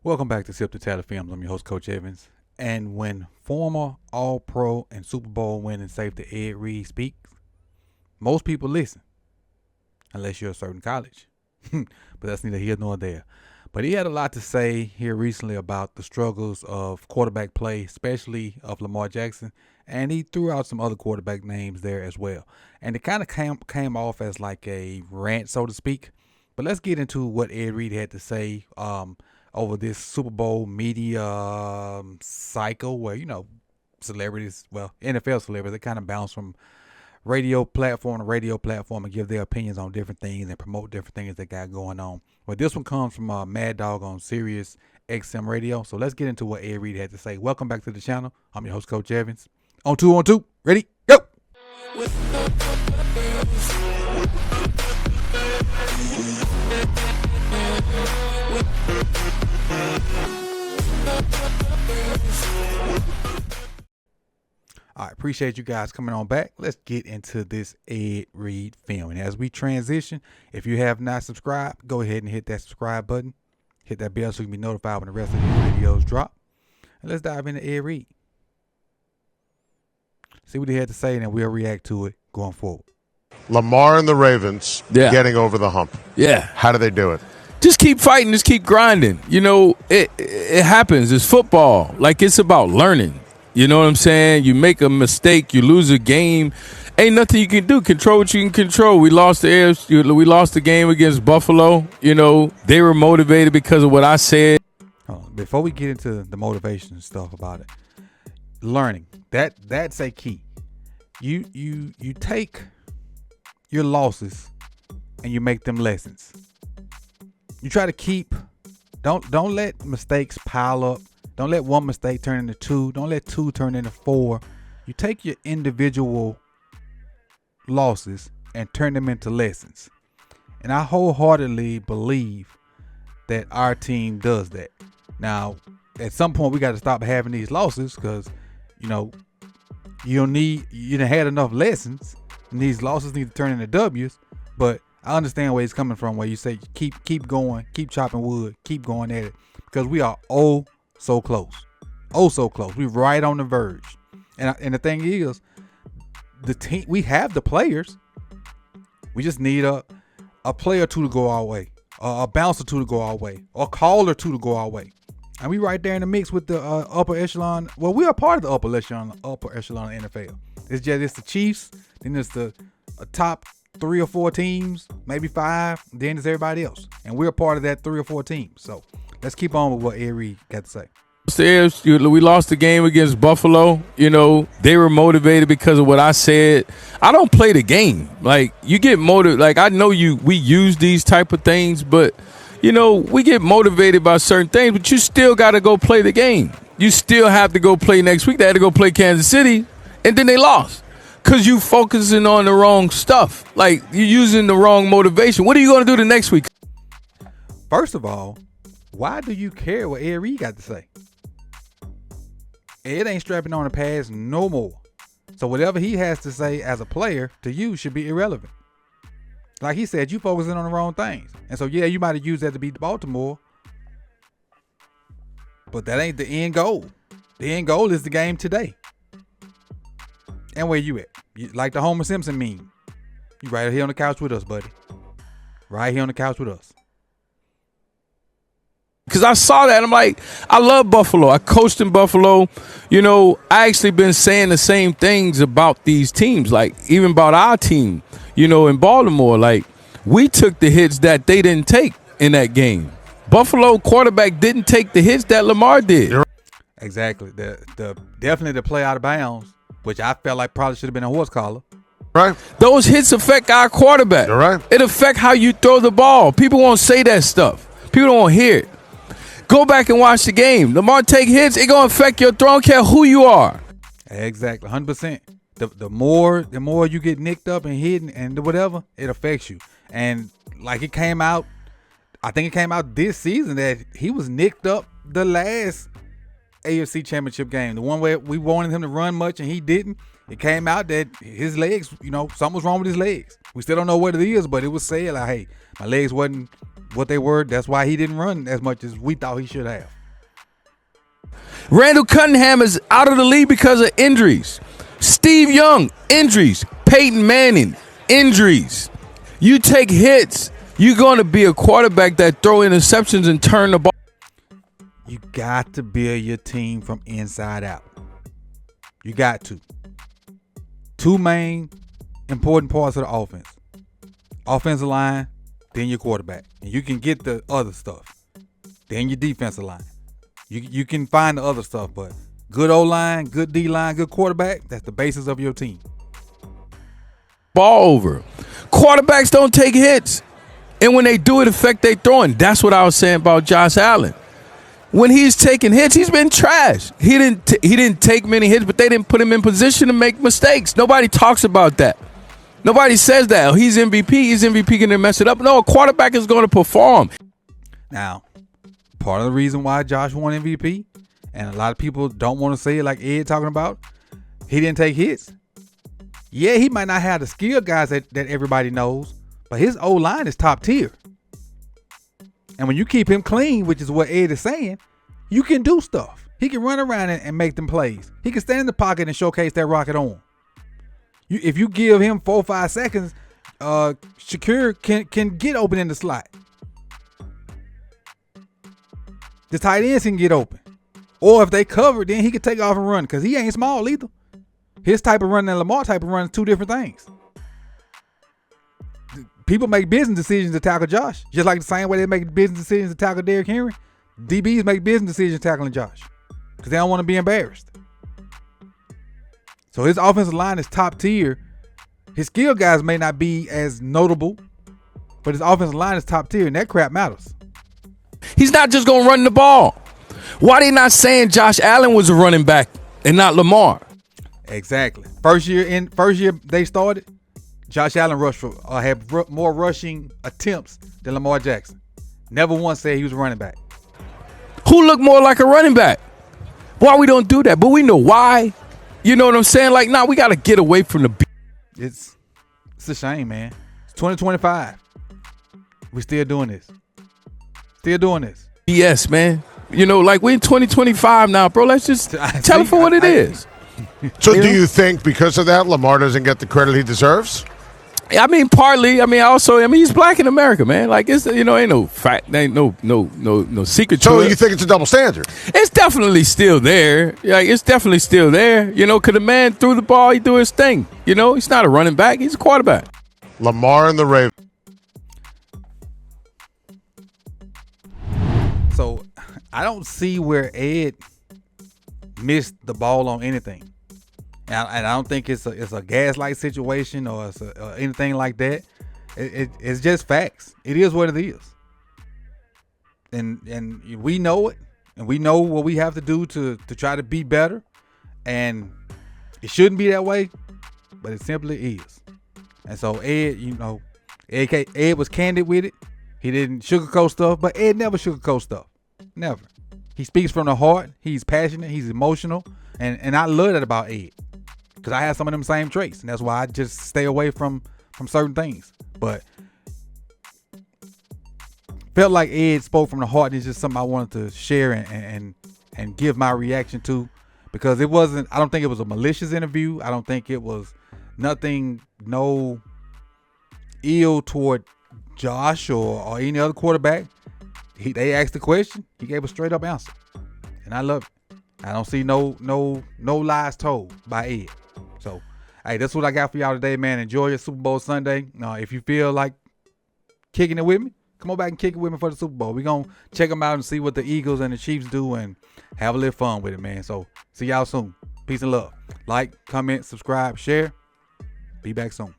Welcome back to Sip the Tally Films. I'm your host, Coach Evans. And when former All-Pro and Super Bowl winning safety Ed Reed speaks, most people listen, unless you're a certain college. But that's neither here nor there. But he had a lot to say here recently about the struggles of quarterback play, especially of Lamar Jackson, and he threw out some other quarterback names there as well. And it kind of came off as like a rant, so to speak. But let's get into what Ed Reed had to say over this Super Bowl media cycle where, celebrities, NFL celebrities, they kind of bounce from radio platform to radio platform and give their opinions on different things and promote different things they got going on. Well, this one comes from Mad Dog on Sirius XM Radio. So let's get into what Ed Reed had to say. Welcome back to the channel. I'm your host, Coach Evans. On two. Ready? Go! All right, appreciate you guys coming on back. Let's get into this Ed Reed film. And as we transition, if you have not subscribed, go ahead and hit that subscribe button. Hit that bell so you can be notified when the rest of these videos drop. And let's dive into Ed Reed. See what he had to say, and then we'll react to it going forward. Lamar and the Ravens getting over the hump. Yeah. How do they do it? Just keep fighting. Just keep grinding. It happens. It's football. Like, it's about learning. You know what I'm saying? You make a mistake, you lose a game. Ain't nothing you can do. Control what you can control. We lost the game against Buffalo. They were motivated because of what I said. Before we get into the motivation and stuff about it, learning. That's a key. You take your losses and you make them lessons. You try to keep don't let mistakes pile up. Don't let one mistake turn into two. Don't let two turn into four. You take your individual losses and turn them into lessons. And I wholeheartedly believe that our team does that. Now, at some point, we got to stop having these losses because, you done had enough lessons. And these losses need to turn into W's. But I understand where he's coming from, where you say keep going, keep chopping wood, keep going at it. Because we are so close. So close. We're right on the verge. And the thing is, the team, we have the players. We just need a player or two to go our way. A bouncer or two to go our way. Or a call or two to go our way. And we right there in the mix with the upper echelon. Well, we are part of the upper echelon of the NFL. It's the Chiefs. Then it's the top 3 or 4 teams, maybe 5. Then it's everybody else. And we're part of that 3 or 4 teams. So let's keep on with what Ed Reed got to say. We lost the game against Buffalo. They were motivated because of what I said. I don't play the game. Like, you get motivated. Like, I know we use these type of things, but, we get motivated by certain things, but you still got to go play the game. You still have to go play next week. They had to go play Kansas City, and then they lost because you focusing on the wrong stuff. Like, you're using the wrong motivation. What are you going to do the next week? First of all, why do you care what Ed Reed got to say? Ed ain't strapping on the pads no more. So whatever he has to say as a player to you should be irrelevant. Like he said, you focusing on the wrong things. And so, yeah, you might have used that to beat Baltimore. But that ain't the end goal. The end goal is the game today. And where you at? Like the Homer Simpson meme. You right here on the couch with us, buddy. Right here on the couch with us. Because I saw that. I'm like, I love Buffalo. I coached in Buffalo. I actually been saying the same things about these teams, like even about our team, in Baltimore. Like, we took the hits that they didn't take in that game. Buffalo quarterback didn't take the hits that Lamar did. Exactly. The definitely the play out of bounds, which I felt like probably should have been a horse collar. Right. Those hits affect our quarterback. You're right. It affect how you throw the ball. People won't say that stuff. People don't hear it. Go back and watch the game. Lamar take hits, it gonna affect your throw. I don't care who you are. Exactly, 100%. The more you get nicked up and hit and whatever, it affects you. And like it came out, I think it came out this season that he was nicked up the last AFC Championship game, the one where we wanted him to run much and he didn't. It came out that his legs, something was wrong with his legs. We still don't know what it is, but it was said like, hey, my legs wasn't what they were. That's why he didn't run as much as we thought he should have. Randall Cunningham is out of the league because of injuries. Steve Young, injuries. Peyton Manning, injuries. You take hits, you're going to be a quarterback that throw interceptions and turn the ball. You got to build your team from inside out. You got to. Two main important parts of the offense. Offensive line, then your quarterback. And you can get the other stuff. Then your defensive line. You can find the other stuff, but good O-line, good D-line, good quarterback, that's the basis of your team. Ball over. Quarterbacks don't take hits. And when they do, it affect their throwing. That's what I was saying about Josh Allen. When he's taking hits, he's been trash. He didn't take many hits, but they didn't put him in position to make mistakes. Nobody talks about that. Nobody says that. Oh, he's MVP. He's MVP going to mess it up. No, a quarterback is going to perform. Now, part of the reason why Josh won MVP, and a lot of people don't want to say it like Ed talking about, he didn't take hits. Yeah, he might not have the skill guys that everybody knows, but his O-line is top tier. And when you keep him clean, which is what Ed is saying, you can do stuff. He can run around and make them plays. He can stand in the pocket and showcase that rocket arm. If you give him 4 or 5 seconds, Shakur can get open in the slot. The tight ends can get open. Or if they cover, then he can take off and run because he ain't small either. His type of run and Lamar type of run is two different things. People make business decisions to tackle Josh. Just like the same way they make business decisions to tackle Derrick Henry. DBs make business decisions tackling Josh because they don't want to be embarrassed. So his offensive line is top tier. His skill guys may not be as notable, but his offensive line is top tier, and that crap matters. He's not just going to run the ball. Why they not saying Josh Allen was a running back and not Lamar? Exactly. First year they started, Josh Allen had more rushing attempts than Lamar Jackson. Never once said he was a running back. Who looked more like a running back? Why we don't do that? But we know why. You know what I'm saying? Like, we got to get away from the. It's a shame, man. It's 2025. We still doing this. Yes, man. You know, like we're in 2025 now, bro. Let's just tell it for what it is. So do you think because of that, Lamar doesn't get the credit he deserves? I mean, partly. I mean, he's black in America, man. Like, it's, ain't no fact, ain't no secret to it. So you think it's a double standard? It's definitely still there. Like, it's definitely still there. Because the man threw the ball, he do his thing. He's not a running back. He's a quarterback. Lamar and the Ravens. So I don't see where Ed missed the ball on anything. And I don't think it's a gaslight situation or it's anything like that. It's just facts. It is what it is. And we know it. And we know what we have to do to try to be better. And it shouldn't be that way, but it simply is. And so Ed, Ed was candid with it. He didn't sugarcoat stuff, but Ed never sugarcoat stuff. Never. He speaks from the heart. He's passionate. He's emotional. And I love that about Ed. Because I have some of them same traits. And that's why I just stay away from certain things. But felt like Ed spoke from the heart. And it's just something I wanted to share and give my reaction to. Because I don't think it was a malicious interview. I don't think it was no ill toward Josh or any other quarterback. They asked the question. He gave a straight up answer. And I love it. I don't see no lies told by Ed. So, hey, that's what I got for y'all today, man. Enjoy your Super Bowl Sunday. If you feel like kicking it with me, come on back and kick it with me for the Super Bowl. We're going to check them out and see what the Eagles and the Chiefs do and have a little fun with it, man. So, see y'all soon. Peace and love. Like, comment, subscribe, share. Be back soon.